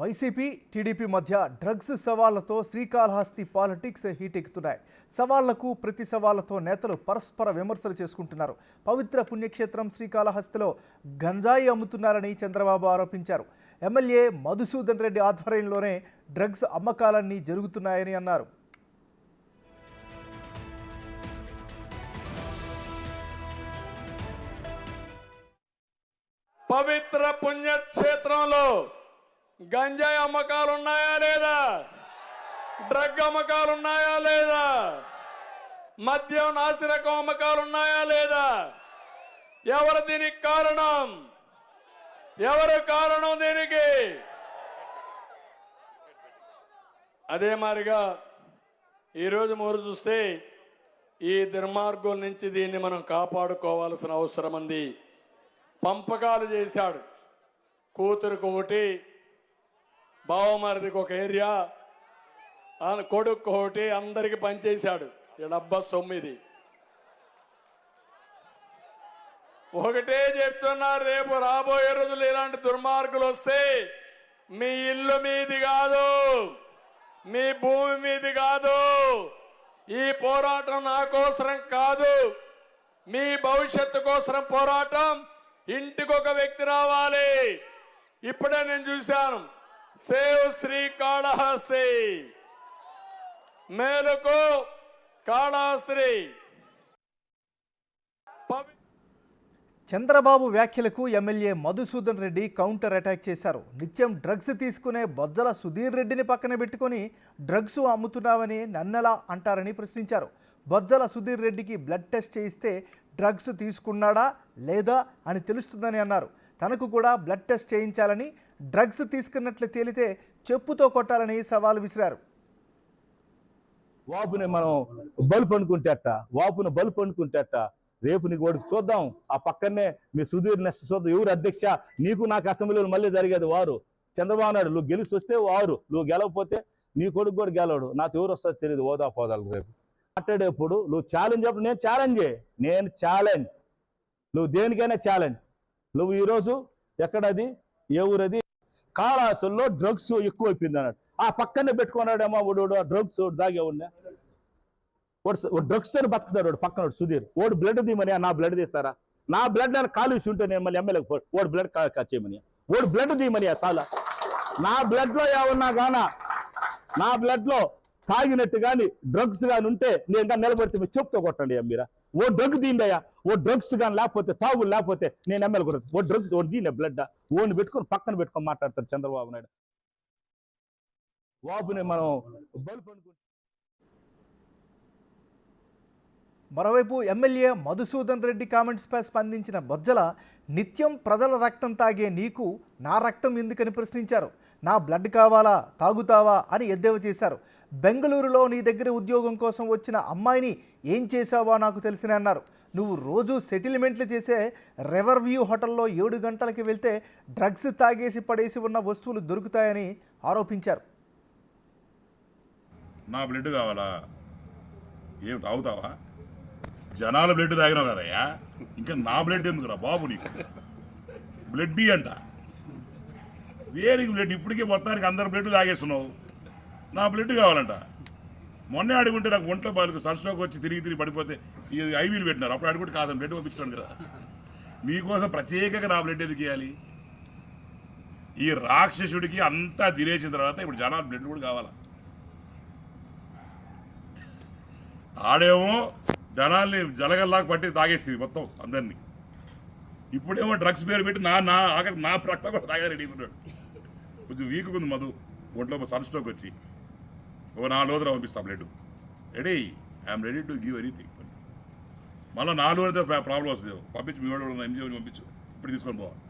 YCP TDP మధ్య drugs సవాళ్లతో Srikalahasti politics హీటెక్కుతున్నాయి. సవాళ్లకు ప్రతి సవాళ్లతో నేతలు పరస్పర విమర్శలు చేసుకుంటున్నారు. పవిత్ర పుణ్యక్షేత్రం శ్రీకాళహస్తిలో గంజాయి అమ్ముతున్నారని చంద్రబాబు ఆరోపించారు. ఎమ్మెల్యే మధుసూదన్ రెడ్డి ఆధ్వర్యంలోనే డ్రగ్స్ అమ్మకాలన్నీ జరుగుతున్నాయని అన్నారు. పవిత్ర పుణ్యక్షేత్రంలో గంజాయి అమ్మకాలు ఉన్నాయా లేదా? డ్రగ్ అమ్మకాలు ఉన్నాయా లేదా? మద్యం నాసిరకం అమ్మకాలు ఉన్నాయా లేదా? ఎవరు దీనికి కారణం? ఎవరు కారణం దీనికి? అదే మాదిరిగా ఈరోజు మీరు చూస్తే ఈ దుర్మార్గుల నుంచి దీన్ని మనం కాపాడుకోవాల్సిన అవసరం ఉంది. పంపకాలు చేశాడు. కూతురుకు ఒకటి, బావమరిదికి ఒక ఏరియా, కొడుకు ఒకటి, అందరికి పనిచేశాడు. ఈ డబ్బా సొమ్మిది. ఒకటే చెప్తున్నారు, రేపు రాబోయే రోజులు ఇలాంటి దుర్మార్గులు వస్తే మీ ఇల్లు మీది కాదు, మీ భూమి మీది కాదు. ఈ పోరాటం నా కోసరం కాదు, మీ భవిష్యత్తు కోసం పోరాటం. ఇంటికి ఒక వ్యక్తి రావాలి. ఇప్పుడే నేను చూశాను, సేవ్ శ్రీకాళహస్తి, మేలుకు కాళహస్తి. చంద్రబాబు వ్యాఖ్యలకు MLA Madhusudan Reddy counter attack చేశారు. నిత్యం డ్రగ్స్ తీసుకునే బొజ్జల సుధీర్ రెడ్డిని పక్కన పెట్టుకొని డ్రగ్స్ అమ్ముతున్నావని నన్నెలా అంటారని ప్రశ్నించారు. బొజ్జల సుధీర్ రెడ్డికి బ్లడ్ టెస్ట్ చేయిస్తే డ్రగ్స్ తీసుకున్నాడా లేదా అని తెలుస్తుందని అన్నారు. తనకు కూడా బ్లడ్ టెస్ట్ చేయించాలని, డ్రగ్స్ తీసుకున్నట్లు తేలితే చెప్పుతో కొట్టాలని సవాల్ విసిరారు. వాపుని మనం బల్బ్ అనుకుంటేట, వాపుని బల్బ్ అనుకుంటేట, రేపు నీకు వాడికి చూద్దాం. ఆ పక్కనే మీ సుధీర్ నెక్స్ట్ చూద్దాం. ఎవరు అధ్యక్ష? నీకు నాకు అసెంబ్లీలో మళ్ళీ జరిగేది వారు. చంద్రబాబు నాయుడు నువ్వు గెలిచి వస్తే వారు, నువ్వు గెలవకపోతే నీ కొడుకు కూడా గెలవడు. నాకు ఎవరు వస్తుందో తెలియదు. హోదా పోదాలు రేపు మాట్లాడేప్పుడు నువ్వు ఛాలెంజ్ అప్పుడు నేను ఛాలెంజ్. నువ్వు దేనికైనా ఛాలెంజ్. నువ్వు ఈరోజు ఎక్కడది, ఏ ఊరది? కాళహస్తిలో డ్రగ్స్ ఎక్కువ అయిపోయింది అన్నాడు. ఆ పక్కనే పెట్టుకున్నాడేమో వాడు డ్రగ్స్ దాగే ఉన్నా. వాడు డ్రగ్స్ తో బతుకుతాడు. వాడు పక్కన సుధీర్. వాడు బ్లడ్ తీయమని, నా బ్లడ్ తీస్తారా? నా బ్లడ్ నేను కాలుష్యం ఉంటే నేను మళ్ళీ ఎమ్మెల్యేకి వాడు బ్లడ్ చేయమని, వాడు బ్లడ్ తీయమని చాలా. నా బ్లడ్ లో ఏమన్నా గానా, నా బ్లడ్ లో తాగినట్టు కానీ డ్రగ్స్ కానీ ఉంటే నేను కానీ నిలబడితే మీరు చెప్తూ కొట్టండి. మీరా ఓ డ్రగ్ తీండయ్యా, ఓ డ్రగ్స్ కానీ లేకపోతే తాగులు లేకపోతే నేను ఎమ్మెల్యే కొడతాను. ఓ డ్రగ్ ఓ దీనే బ్లడ్ ఓని పెట్టుకొని పక్కన పెట్టుకొని మాట్లాడతారు చంద్రబాబు నాయుడు. వాపుని మనం బల్బ్ అనుకుంటే. మరోవైపు ఎమ్మెల్యే మధుసూదన్ రెడ్డి కామెంట్స్పై స్పందించిన బొజ్జల, నిత్యం ప్రజల రక్తం తాగే నీకు నా రక్తం ఎందుకని ప్రశ్నించారు. నా బ్లడ్ కావాలా, తాగుతావా అని ఎద్దేవా చేశారు. బెంగళూరులో నీ దగ్గర ఉద్యోగం కోసం వచ్చిన అమ్మాయిని ఏం చేశావో నాకు తెలిసిన అన్నారు. నువ్వు రోజు సెటిల్మెంట్లు చేసే రివర్ వ్యూ హోటల్లో 7 గంటలకి వెళ్తే డ్రగ్స్ తాగేసి పడేసి ఉన్న వస్తువులు దొరుకుతాయని ఆరోపించారు. నా బ్లడ్ కావాలా? ఏం తాగుతావా? జనాల బ్లడ్ తాగినావు కదయ్యా, ఇంకా నా బ్లడ్ ఎందుకురా బాబు? నీకు బ్లడ్ అంట, దేనికి బ్లడ్? ఇప్పటికే మొత్తానికి అందరు బ్లడ్ తాగేస్తున్నావు. నా బ్లడ్ కావాలంట. మొన్నే అడుగుంటే నాకు ఒంట్లో బాలకు సన్స్ట్రోక్ వచ్చి తిరిగి పడిపోతే ఈ ఐవీలు పెట్టినారు. అప్పుడు అడుగుంటే కాదని బ్లడ్ పంపించాను కదా. మీకోసం ప్రత్యేకంగా నా బ్లడ్ ఎందుకు ఇవ్వాలి? ఈ రాక్షసుడికి అంతా తినేసిన తర్వాత ఇప్పుడు జనాల బ్లడ్ కూడా కావాలా? ఆడేమో జనాల్ని జలగల్లాగా పట్టి తాగేస్తుంది మొత్తం అందరినీ. ఇప్పుడేమో డ్రగ్స్ పేరు పెట్టి నా ఆఖరి నా రక్తం కూడా తాగా రెడీ ఉన్నాడు. కొంచెం వీక్ ఉంది మధు, ఒంట్లో సన్స్ట్రోక్ వచ్చి. ఓ 4 రోజులు పంపిస్తాం blood. Ready, I'm ready to give anything. మళ్ళీ 4 రోజులతో ప్రాబ్లం వస్తుంది. పంపించి మీ వాడు ఎంజీ పంపించు, ఇప్పుడు తీసుకొని పోవాలి.